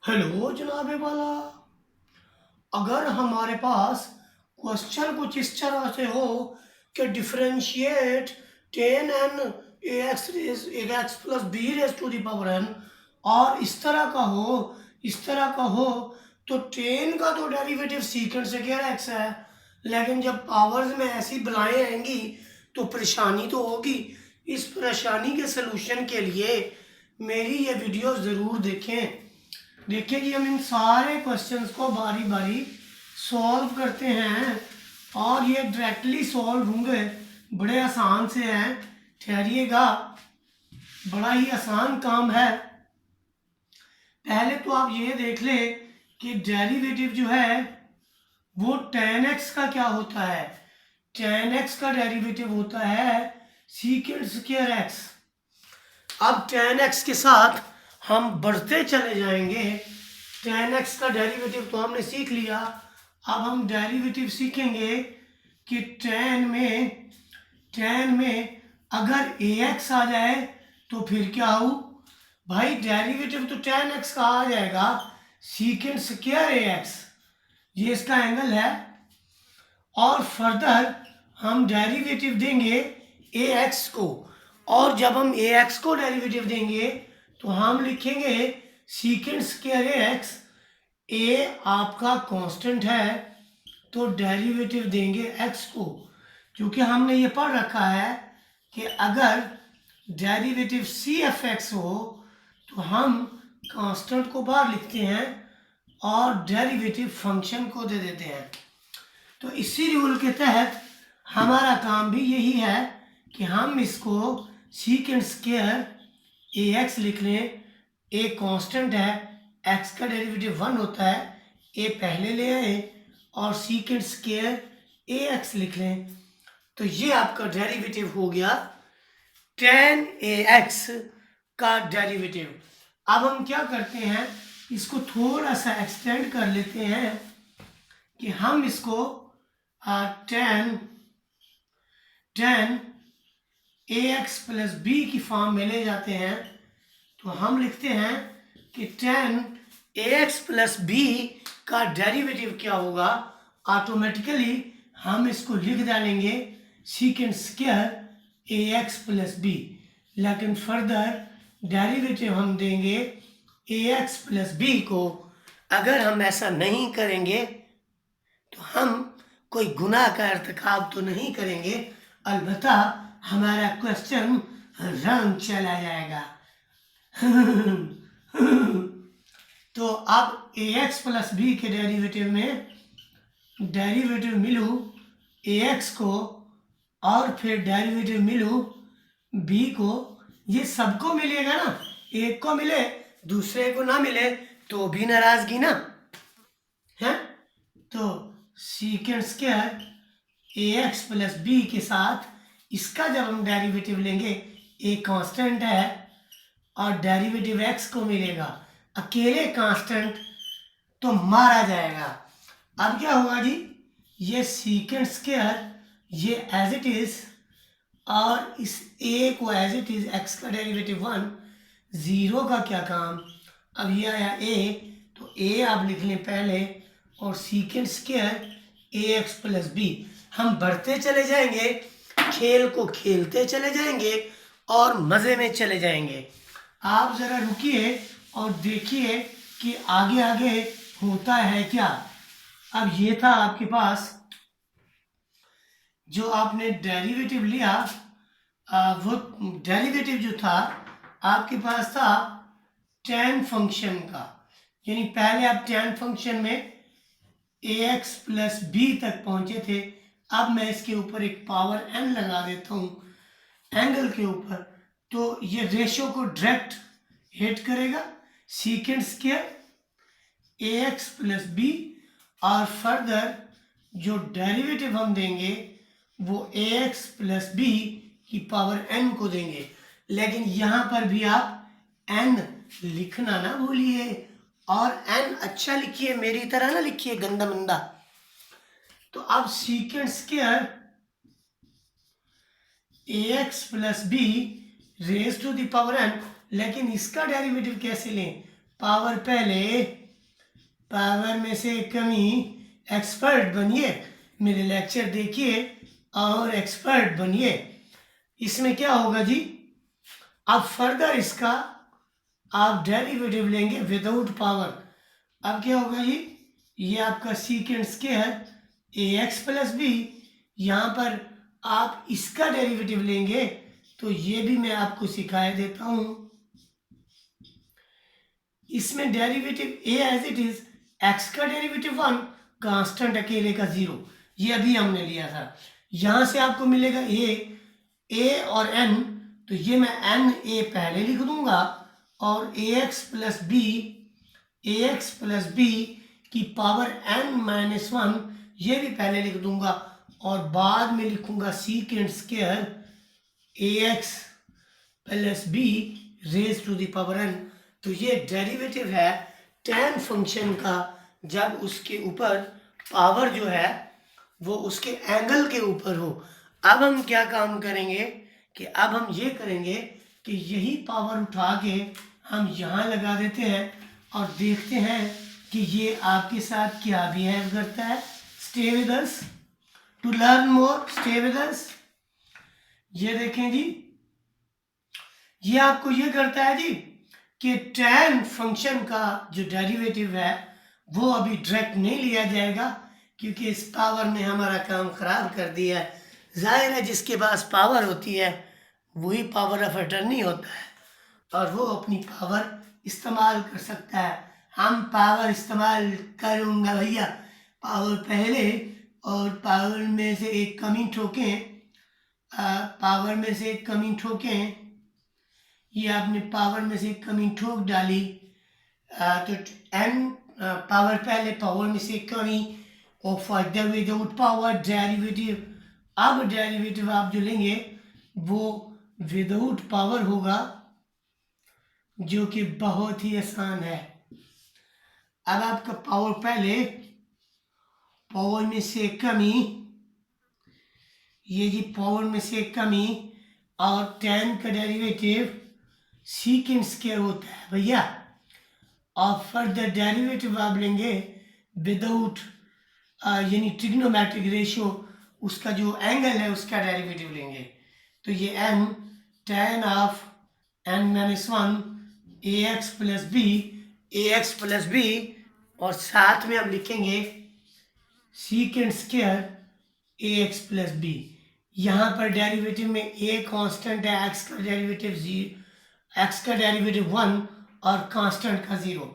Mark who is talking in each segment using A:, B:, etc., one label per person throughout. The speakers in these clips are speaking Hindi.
A: हेलो जनाबे वाला। अगर हमारे पास क्वेश्चन कुछ इस तरह से हो कि differentiate tan n x plus B raise to the power n, और इस तरह का हो तो टेन का तो डेरिवेटिव सीकेंट सेकेंड एक्स है, लेकिन जब पावर्स में ऐसी बलाएं आएंगी तो परेशानी तो होगी। इस परेशानी के सलूशन के लिए मेरी ये वीडियो ज़रूर देखें। देखिए जी, हम इन सारे क्वेश्चंस को बारी बारी सॉल्व करते हैं और ये डायरेक्टली सॉल्व होंगे, बड़े आसान से हैं। ठहरिएगा, बड़ा ही आसान काम है। पहले तो आप ये देख ले कि डेरिवेटिव जो है वो tan x का क्या होता है। tan x का डेरिवेटिव होता है सीकेंट स्क्वायर x। अब tan x के साथ हम बढ़ते चले जाएंगे। tan x का डेरिवेटिव तो हमने सीख लिया, अब हम डेरिवेटिव सीखेंगे कि tan में अगर ax आ जाए तो फिर क्या हो भाई। डेरिवेटिव तो tan x का आ जाएगा सीकेंट स्क्वायर ax, ये इसका एंगल है। और फर्दर हम डेरिवेटिव देंगे ax को, और जब हम ax को डेरिवेटिव देंगे तो हम लिखेंगे सीकेंट स्क्वायर ax। a आपका कांस्टेंट है तो डेरिवेटिव देंगे x को, क्योंकि हमने ये पढ़ रखा है कि अगर डेरिवेटिव सी एफ एक्स हो तो हम कांस्टेंट को बाहर लिखते हैं और डेरिवेटिव फंक्शन को दे देते हैं। तो इसी रूल के तहत हमारा काम भी यही है कि हम इसको सीकेंट स्क्वायर ए एक्स लिख लें। ए कांस्टेंट है, एक्स का डेरिवेटिव 1 होता है, ए पहले ले आए और सीकेंट स्क्वायर ए एक्स लिख लें। तो ये आपका डेरिवेटिव हो गया tan ax का डेरिवेटिव। अब हम क्या करते हैं, इसको थोड़ा सा एक्सटेंड कर लेते हैं कि हम इसको tan ax प्लस बी की फॉर्म में ले जाते हैं। तो हम लिखते हैं कि tan ax प्लस बी का डेरिवेटिव क्या होगा। ऑटोमेटिकली हम इसको लिख डालेंगे secant square ax plus b, लेकिन फर्दर डेरिवेटिव हम देंगे ax प्लस बी को। अगर हम ऐसा नहीं करेंगे तो हम कोई गुनाह का इर्तिकाब तो नहीं करेंगे, अलबत्ता हमारा क्वेश्चन रंग चला जाएगा। तो अब ax प्लस बी के डेरिवेटिव में डेरिवेटिव मिलू ax को और फिर डेरिवेटिव मिलू b को, ये सबको मिलेगा ना। एक को मिले दूसरे को ना मिले तो भी नाराजगी ना है। तो secant square ax plus b के साथ इसका जब हम डेरिवेटिव लेंगे, a कांस्टेंट है और डेरिवेटिव x को मिलेगा, अकेले कांस्टेंट तो मारा जाएगा। अब क्या होगा जी, ये सीकेंट स्क्वायर ये एज इट इज और इस a को एज इट इज x का डेरिवेटिव 1, 0 का क्या काम। अब ये आया a, तो a आप लिख लें पहले और secant square ax plus b. हम बढ़ते चले जाएंगे, खेल को खेलते चले जाएंगे और मज़े में चले जाएंगे। आप ज़रा रुकिए और देखिए कि आगे आगे होता है क्या। अब ये था आपके पास जो आपने डेरिवेटिव लिया, वो डेरिवेटिव जो था आपके पास था tan फंक्शन का, यानी पहले आप tan फंक्शन में ax प्लस बी तक पहुंचे थे। अब मैं इसके ऊपर एक पावर n लगा देता हूँ एंगल के ऊपर, तो ये रेशो को डायरेक्ट हिट करेगा secant square ax plus b, और फर्दर जो डेरिवेटिव हम देंगे वो ax प्लस बी की पावर n को देंगे। लेकिन यहाँ पर भी आप n लिखना ना भूलिए, और n अच्छा लिखिए, मेरी तरह ना लिखिए गंदा मंदा। तो अब secant square ax plus B raise to the power n, लेकिन इसका डेरिवेटिव कैसे लें, पावर पहले, पावर में से कमी, एक्सपर्ट बनिए, मेरे लेक्चर देखिए और एक्सपर्ट बनिए। इसमें क्या होगा जी, अब फर्दर इसका आप डेरिवेटिव लेंगे विदाउट पावर। अब क्या होगा जी, ये आपका सीकेंड square a x plus b, यहाँ पर आप इसका डेरिवेटिव लेंगे, तो ये भी मैं आपको सिखाया देता हूँ। इसमें derivative a as it is, x का डेरिवेटिव 1, कांस्टेंट अकेले का 0, ये अभी हमने लिया था। यहाँ से आपको मिलेगा ए और एन, तो ये मैं एन ए पहले लिख दूंगा और ए एक्स प्लस बी की पावर n माइनस 1 ये भी पहले लिख दूंगा और बाद में लिखूंगा secant square a x plus B raise to the power n। तो ये डेरिवेटिव है tan फंक्शन का, जब उसके ऊपर पावर जो है वो उसके एंगल के ऊपर हो। अब हम क्या काम करेंगे कि अब हम ये करेंगे कि यही पावर उठा के हम यहाँ लगा देते हैं और देखते हैं कि ये आपके साथ क्या बिहेव करता है। Stay with us to learn more, stay with us. ये देखें जी, ये आपको ये करता है जी कि tan फंक्शन का जो डेरिवेटिव है वो अभी डायरेक्ट नहीं लिया जाएगा, क्योंकि इस पावर ने हमारा काम खराब कर दिया है। जाहिर है जिसके पास पावर होती है वही पावर ऑफ अटर्नी होता है और वो अपनी पावर इस्तेमाल कर सकता है। हम पावर इस्तेमाल करूँगा भैया, पावर पहले और पावर में से एक कमी ठोकें, पावर में से एक कमी ठोकें, ये आपने पावर में से एक कमी ठोक डाली, तो n पावर पहले, पावर में से एक कमी और फर्दर विदाउट पावर डेरिवेटिव। अब डेरिवेटिव आप जो लेंगे वो विदाउट पावर होगा, जो कि बहुत ही आसान है। अब आपका पावर पहले, पावर में से कमी, ये जी पावर में से कमी और tan का डेरिवेटिव सीकेंड स्क्वायर होता है भैया। और फर्दर डेरिवेटिव आप लेंगे विदाउट यानी ट्रिग्नोमेट्रिक रेशियो, उसका जो एंगल है उसका डेरिवेटिव लेंगे, तो ये n tan of n minus 1 a x plus b और साथ में हम लिखेंगे secant square a x plus b. यहाँ पर डेरिवेटिव में ए कांस्टेंट है, एक्स का डेरिवेटिव 1 और कांस्टेंट का 0,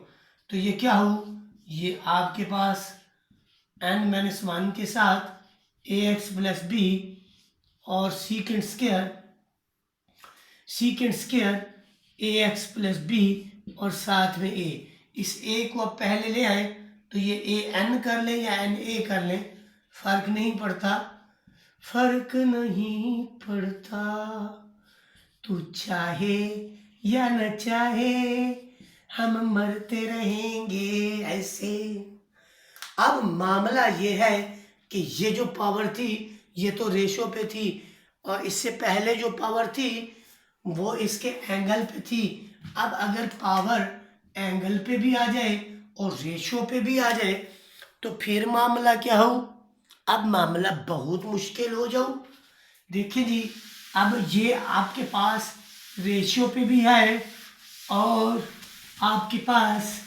A: तो ये क्या हो, ये आपके पास n माइनस 1 के साथ ए एक्स प्लस बी और सीकेंड square a x plus b और साथ में a। इस a को आप पहले ले आए तो ये a n कर लें या n a कर लें, फर्क नहीं पड़ता, फर्क नहीं पड़ता, तू चाहे या न चाहे हम मरते रहेंगे ऐसे। अब मामला ये है कि ये जो पावर थी ये तो रेशो पे थी और इससे पहले जो पावर थी वो इसके एंगल पे थी। अब अगर पावर एंगल पे भी आ जाए और रेशो पे भी आ जाए तो फिर मामला क्या हो, अब मामला बहुत मुश्किल हो जाओ। देखिए जी, अब ये आपके पास रेशियो पे भी है और आपके पास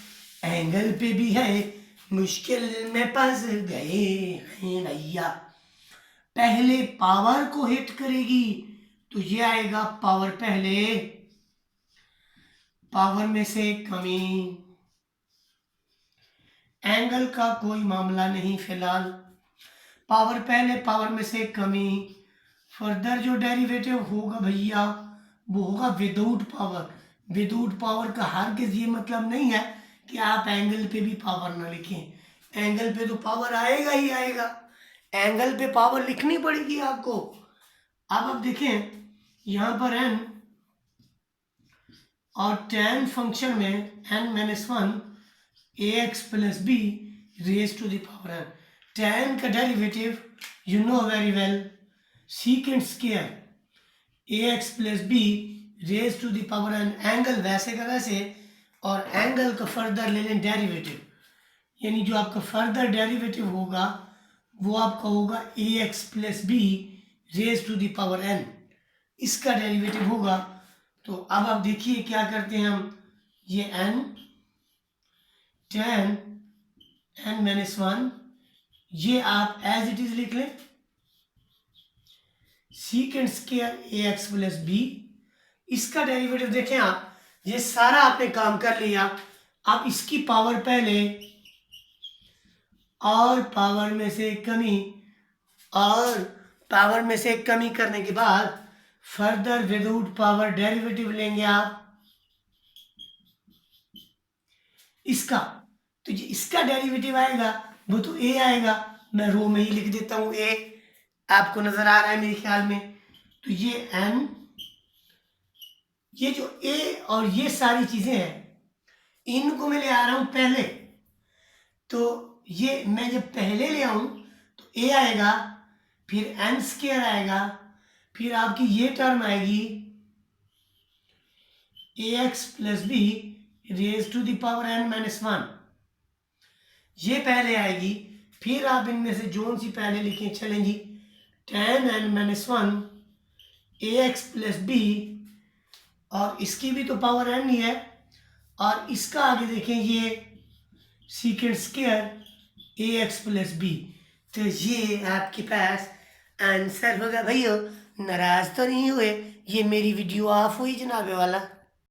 A: एंगल पे भी है, मुश्किल में फंस गए हैं भैया। पहले पावर को हिट करेगी तो ये आएगा पावर पहले, पावर में से कमी, एंगल का कोई मामला नहीं फिलहाल, पावर पहले पावर में से कमी। फर्दर जो डेरिवेटिव होगा भैया वो होगा विदाउट पावर। विदाउट पावर का हरगिज़ ये मतलब नहीं है कि आप एंगल पे भी पावर ना लिखें, एंगल पे तो पावर आएगा ही आएगा, एंगल पे पावर लिखनी पड़ेगी आपको। अब देखें यहाँ पर n और tan फंक्शन में n minus 1 a x plus B raise to the power n। tan का derivative you know very well, secant square a x plus B raise to the power n। Angle वैसे का वैसे और एंगल का फर्दर ले लें डेरिवेटिव, यानी जो आपका फर्दर डेरिवेटिव होगा वो आपका होगा A x plus B raise to the power N, इसका डेरिवेटिव होगा। तो अब आप देखिए क्या करते हैं हम, ये n tan n minus one, ये आप एज इट इज लिख लें secant square a x plus b, इसका डेरिवेटिव देखें आप, ये सारा आपने काम कर लिया। आप इसकी पावर पहले और पावर में से कमी और पावर में से कमी करने के बाद फर्दर विदाउट पावर डेरिवेटिव लेंगे आप इसका, तो जो इसका डेरिवेटिव आएगा वो तो ए आएगा, मैं रो में ही लिख देता हूँ ए, आपको नजर आ रहा है मेरे ख्याल में। तो ये एन, ये जो ए और ये सारी चीजें हैं इनको मैं ले आ रहा हूं पहले, तो ये मैं जब पहले ले आऊं तो ए आएगा, फिर एन स्क्वायर आएगा, फिर आपकी ये टर्म आएगी A x plus B raise to the power N minus one, ये पहले आएगी। फिर आप इनमें से जोन सी पहले लिखें चलें जी, टेन एन माइनस वन ए एक्स प्लस बी, और इसकी भी तो पावर एन ही है, और इसका आगे देखें ये सीकेंड square a x plus B. तो ये आपके पास आंसर होगा भैया, नाराज तो नहीं हुए, ये मेरी वीडियो ऑफ हुई जनाबे वाला।